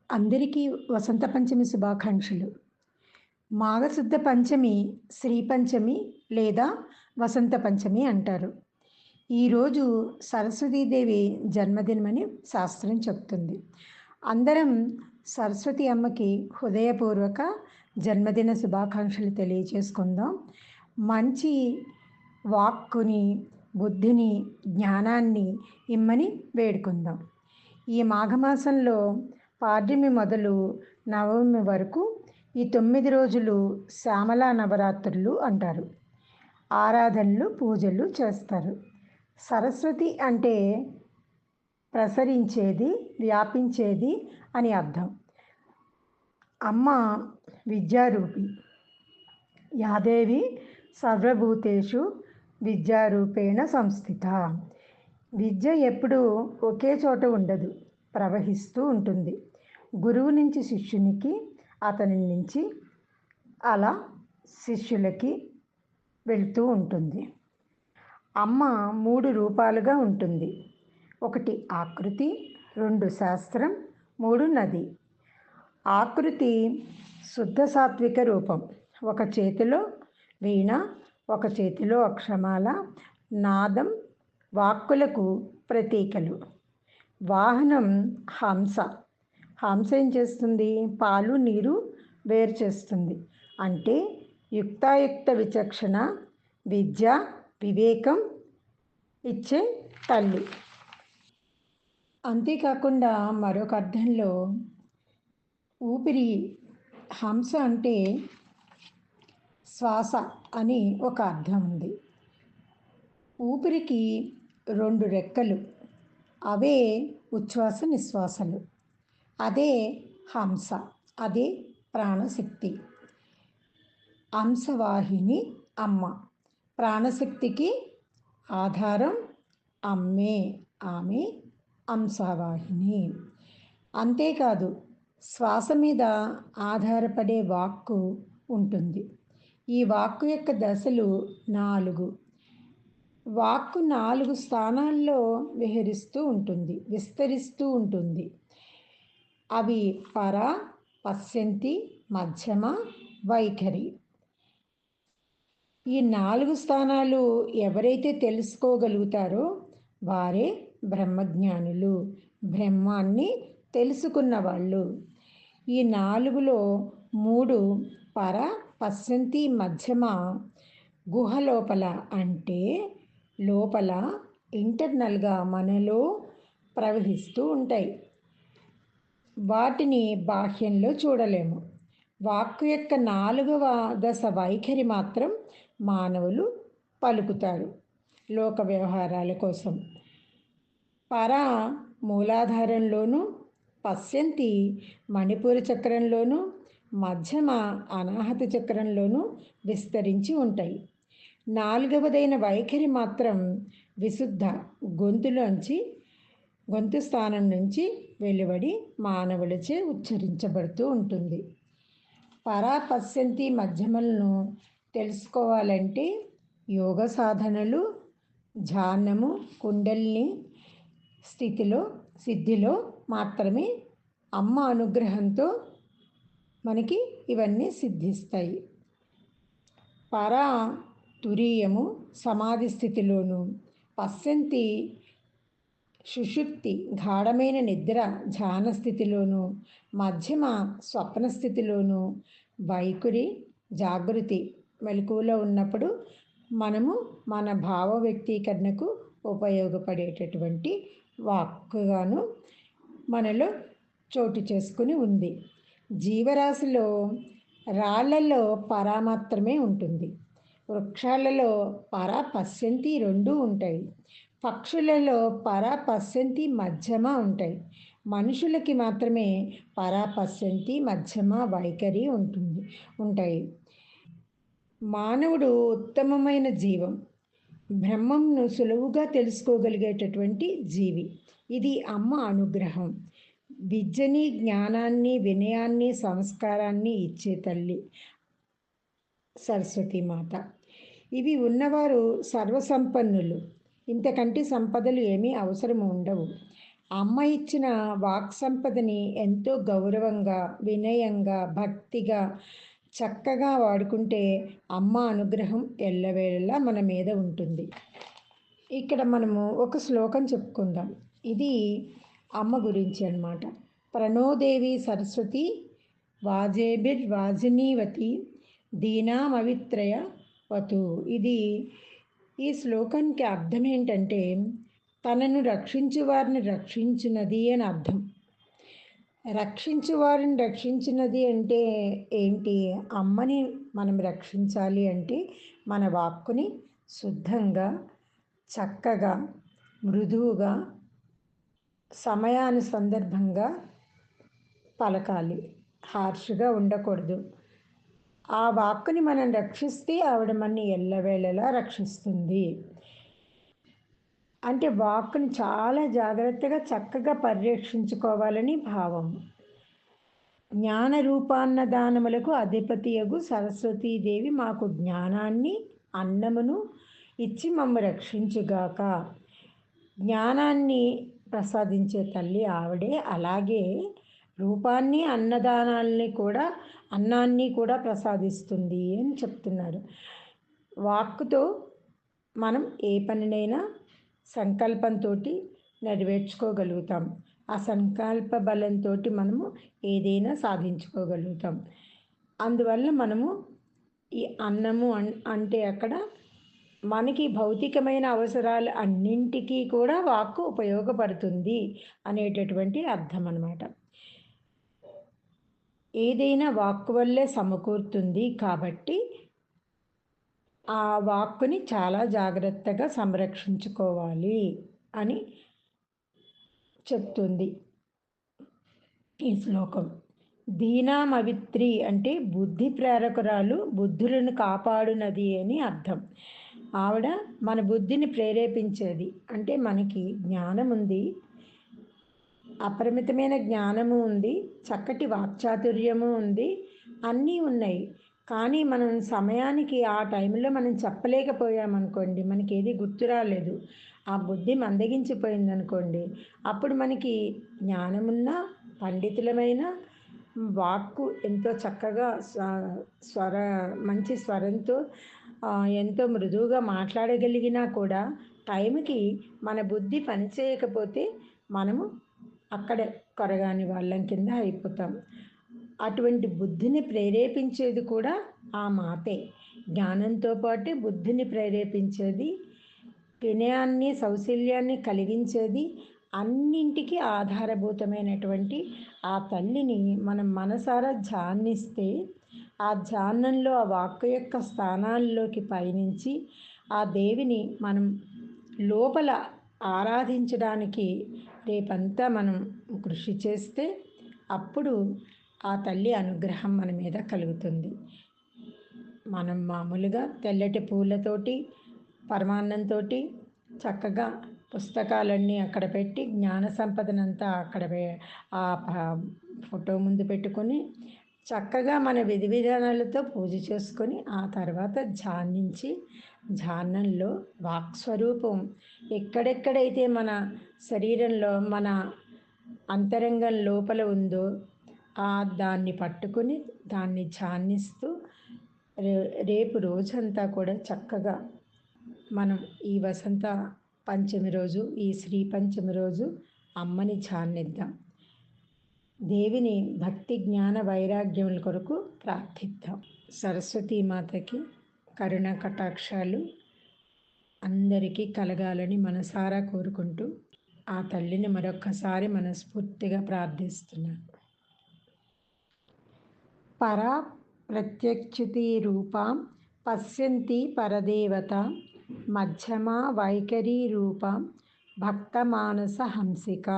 అందరికీ వసంత పంచమి శుభాకాంక్షలు. మాఘశుద్ధ పంచమి శ్రీ పంచమి లేదా వసంత పంచమి అంటారు. ఈరోజు సరస్వతీదేవి జన్మదినమని శాస్త్రం చెప్తుంది. అందరం సరస్వతి అమ్మకి హృదయపూర్వక జన్మదిన శుభాకాంక్షలు తెలియచేసుకుందాం. మంచి వాక్కుని, బుద్ధిని, జ్ఞానాన్ని ఇమ్మని వేడుకుందాం. ఈ మాఘమాసంలో పాడ్యమి మొదలు నవమి వరకు ఈ 9 రోజులు శ్యామలా నవరాత్రులు అంటారు. ఆరాధనలు, పూజలు చేస్తారు. సరస్వతి అంటే ప్రసరించేది, వ్యాపించేది అని అర్థం. అమ్మ విద్యారూపి. యాదేవి సర్వభూతేషు విద్యారూపేణ సంస్థిత. విద్య ఎప్పుడూ ఒకే చోట ఉండదు, ప్రవహిస్తూ ఉంటుంది. గురువు నుంచి శిష్యునికి, అతని నుంచి అలా శిష్యులకి వెళ్తూ ఉంటుంది. అమ్మ 3 రూపాలుగా ఉంటుంది. 1 ఆకృతి, 2 శాస్త్రం, 3 నది. ఆకృతి శుద్ధ సాత్విక రూపం. ఒక చేతిలో వీణ, ఒక చేతిలో అక్షమాల, నాదం వాక్కులకు ప్రతీకలు. వాహనం హంస. హంస ఏం చేస్తుంది? పాలు నీరు వేరు చేస్తుంది. అంటే యుక్తాయుక్త విచక్షణ, విద్య, వివేకం ఇచ్చే తల్లి. అంతేకాకుండా మరొక అర్థంలో ఊపిరి, హంస అంటే శ్వాస అని ఒక అర్థం ఉంది. ఊపిరికి 2 రెక్కలు, అవే ఉచ్ఛ్వాస నిశ్వాసలు. అదే హంస, అదే ప్రాణశక్తి. హంసవాహిని అమ్మ. ప్రాణశక్తికి ఆధారం అమ్మే, ఆమె హంసవాహిని. అంతేకాదు శ్వాస మీద ఆధారపడే వాక్కు ఉంటుంది. ఈ వాక్కు యొక్క దశలు 4. వాక్కు 4 స్థానాల్లో విస్తరిస్తూ ఉంటుంది. అవి పర, పశ్యంతి, మధ్యమ, వైఖరి. ఈ 4 స్థానాలు ఎవరైతే తెలుసుకోగలుగుతారో వారే బ్రహ్మజ్ఞానులు, బ్రహ్మాన్ని తెలుసుకున్న వాళ్ళు. ఈ 4లో 3 పర, పశ్యంతి, మధ్యమ గుహ లోపల, అంటే లోపల ఇంటర్నల్గా మనలో ప్రవహిస్తూ ఉంటాయి. వాటిని బాహ్యంలో చూడలేము. వాక్కు యొక్క 4వ దశ వైఖరి మాత్రం మానవులు పలుకుతారు లోక వ్యవహారాల కోసం. పర మూలాధారంలోనూ, పశ్యంతి మణిపూర చక్రంలోనూ, మధ్యమ అనాహత చక్రంలోనూ విస్తరించి ఉంటాయి. 4వదైన వైఖరి మాత్రం విశుద్ధ గొంతు స్థానం నుంచి వెలువడి మానవులచే ఉచ్చరించబడుతూ ఉంటుంది. పరా, పశ్యంతి, మధ్యమలను తెలుసుకోవాలంటే యోగ సాధనలు, ధ్యానము, కుండలిని సిద్ధిలో మాత్రమే అమ్మ అనుగ్రహంతో మనకి ఇవన్నీ సిద్ధిస్తాయి. పరా తురీయము సమాధి స్థితిలోను, పశ్యంతి సుషుప్తి గాఢమైన నిద్ర ధ్యాన స్థితిలోను, మధ్యమ స్వప్న స్థితిలోను, వైఖరి జాగృతి మెలకువలో ఉన్నప్పుడు మనము మన భావ వ్యక్తీకరణకు ఉపయోగపడేటటువంటి వాక్కుగాను మనలో చోటు చేసుకుని ఉంది. జీవరాశిలో రాళ్లలో పర మాత్రమే ఉంటుంది. వృక్షాలలో పర, పశ్యంతి 2 ఉంటాయి. పక్షులలో పర, పశ్యంతి, మధ్యమ ఉంటాయి. మనుషులకి మాత్రమే పర, పశ్యంతి, మధ్యమ, వైఖరి ఉంటాయి. మానవుడు ఉత్తమమైన జీవం, బ్రహ్మంను సులువుగా తెలుసుకోగలిగేటటువంటి జీవి. ఇది అమ్మ అనుగ్రహం. విద్యని, జ్ఞానాన్ని, వినయాన్ని, సంస్కారాన్ని ఇచ్చే తల్లి సరస్వతీమాత. ఇవి ఉన్నవారు సర్వసంపన్నులు. ఇంతకంటే సంపదలు ఏమీ అవసరం ఉండవు. అమ్మ ఇచ్చిన వాక్ సంపదని ఎంతో గౌరవంగా, వినయంగా, భక్తిగా, చక్కగా వాడుకుంటే అమ్మ అనుగ్రహం ఎల్లవేళలా మన మీద ఉంటుంది. ఇక్కడ మనము ఒక శ్లోకం చెప్పుకుందాం. ఇది అమ్మ గురించి అన్నమాట. ప్రణోదేవి సరస్వతి వాజేభిర్వాజినీవతి దీనామవిత్రయ వతు. ఈ శ్లోకానికి అర్థం ఏంటంటే, తనను రక్షించు వారిని రక్షించినది అని అర్థం. రక్షించు వారిని రక్షించినది అంటే ఏంటి? అమ్మని మనం రక్షించాలి అంటే మన వాక్కుని శుద్ధంగా, చక్కగా, మృదువుగా, సందర్భంగా పలకాలి. హార్ష్గా ఉండకూడదు. ఆ వాక్కుని మనం రక్షిస్తే ఆవిడ మనని ఎల్లవేళలా రక్షిస్తుంది. అంటే వాక్కుని చాలా జాగ్రత్తగా, చక్కగా పరిరక్షించుకోవాలని భావం. జ్ఞాన రూపాన్నదానములకు అధిపతియగు సరస్వతీదేవి మాకు జ్ఞానాన్ని, అన్నమును ఇచ్చి మమ్ము రక్షించుగాక. జ్ఞానాన్ని ప్రసాదించే తల్లి ఆవిడే. అలాగే రూపాన్ని, అన్నాన్ని కూడా ప్రసాదిస్తుంది అని చెప్తున్నారు. వాక్కుతో మనం ఏ పనినైనా సంకల్పంతో నెరవేర్చుకోగలుగుతాం. ఆ సంకల్ప బలంతో మనము ఏదైనా సాధించుకోగలుగుతాం. అందువల్ల మనము ఈ అన్నము అంటే అక్కడ మనకి భౌతికమైన అవసరాలు అన్నింటికీ కూడా వాక్కు ఉపయోగపడుతుంది అనేటటువంటి అర్థం అన్నమాట. ఏదైనా వాక్కు వల్లే సమకూరుతుంది కాబట్టి ఆ వాక్కుని చాలా జాగ్రత్తగా సంరక్షించుకోవాలి అని చెప్తుంది ఈ శ్లోకం. దీనామవిత్రి అంటే బుద్ధి ప్రేరకురాలు, బుద్ధులను కాపాడునది అని అర్థం. ఆవిడ మన బుద్ధిని ప్రేరేపించేది. అంటే మనకి జ్ఞానం ఉంది, అపరిమితమైన జ్ఞానము ఉంది, చక్కటి వాక్చాతుర్యము ఉంది, అన్నీ ఉన్నాయి. కానీ మనం సమయానికి ఆ టైంలో మనం చెప్పలేకపోయామనుకోండి, మనకి ఏది గుర్తు రాలేదు, ఆ బుద్ధి మందగించిపోయిందనుకోండి, అప్పుడు మనకి జ్ఞానమున్న పండితులమైన వాక్కు ఎంతో చక్కగా మంచి స్వరంతో ఎంతో మృదువుగా మాట్లాడగలిగినా కూడా టైంకి మన బుద్ధి పనిచేయకపోతే మనము అక్కడ కొరగాని వాళ్ళం కింద అయిపోతాం. అటువంటి బుద్ధిని ప్రేరేపించేది కూడా ఆ మాతే. జ్ఞానంతో పాటు బుద్ధిని ప్రేరేపించేది, వినయాన్ని, సౌశల్యాన్ని కలిగించేది, అన్నింటికీ ఆధారభూతమైనటువంటి ఆ తల్లిని మనం మనసారా ధ్యానిస్తే, ఆ ధ్యానంలో ఆ వాక్కు యొక్క స్థానాల్లోకి పయనించి ఆ దేవిని మనం లోపల ఆరాధించడానికి రేపంతా మనం కృషి చేస్తే అప్పుడు ఆ తల్లి అనుగ్రహం మన మీద కలుగుతుంది. మనం మామూలుగా తెల్లటి పూలతోటి, పరమాన్నంతో చక్కగా పుస్తకాలన్నీ అక్కడ పెట్టి, జ్ఞాన సంపదనంతా అక్కడ ఆ ఫోటో ముందు పెట్టుకొని చక్కగా మన విధి విధానాలతో పూజ చేసుకొని ఆ తర్వాత ధ్యానంలో వాక్స్వరూపం ఎక్కడెక్కడైతే మన శరీరంలో, మన అంతరంగం లోపల ఉందో దాన్ని పట్టుకుని దాన్ని ధ్యానిస్తూ రేపు రోజంతా కూడా చక్కగా మనం ఈ వసంత పంచమి రోజు, ఈ శ్రీ పంచమి రోజు అమ్మని ధ్యానిద్దాం. దేవిని భక్తి, జ్ఞాన, వైరాగ్యముల కొరకు ప్రార్థిద్దాం. సరస్వతీమాతకి కరుణ కటాక్షాలు అందరికీ కలగాలని మనసారా కోరుకుంటూ ఆ తల్లిని మరొక్కసారి మనస్ఫూర్తిగా ప్రార్థిస్తున్నాను. పరా ప్రత్యక్షితి రూపాం పశ్యంతి పరదేవత మధ్యమా వైఖరీ రూపాం భక్తమానస హంసిక.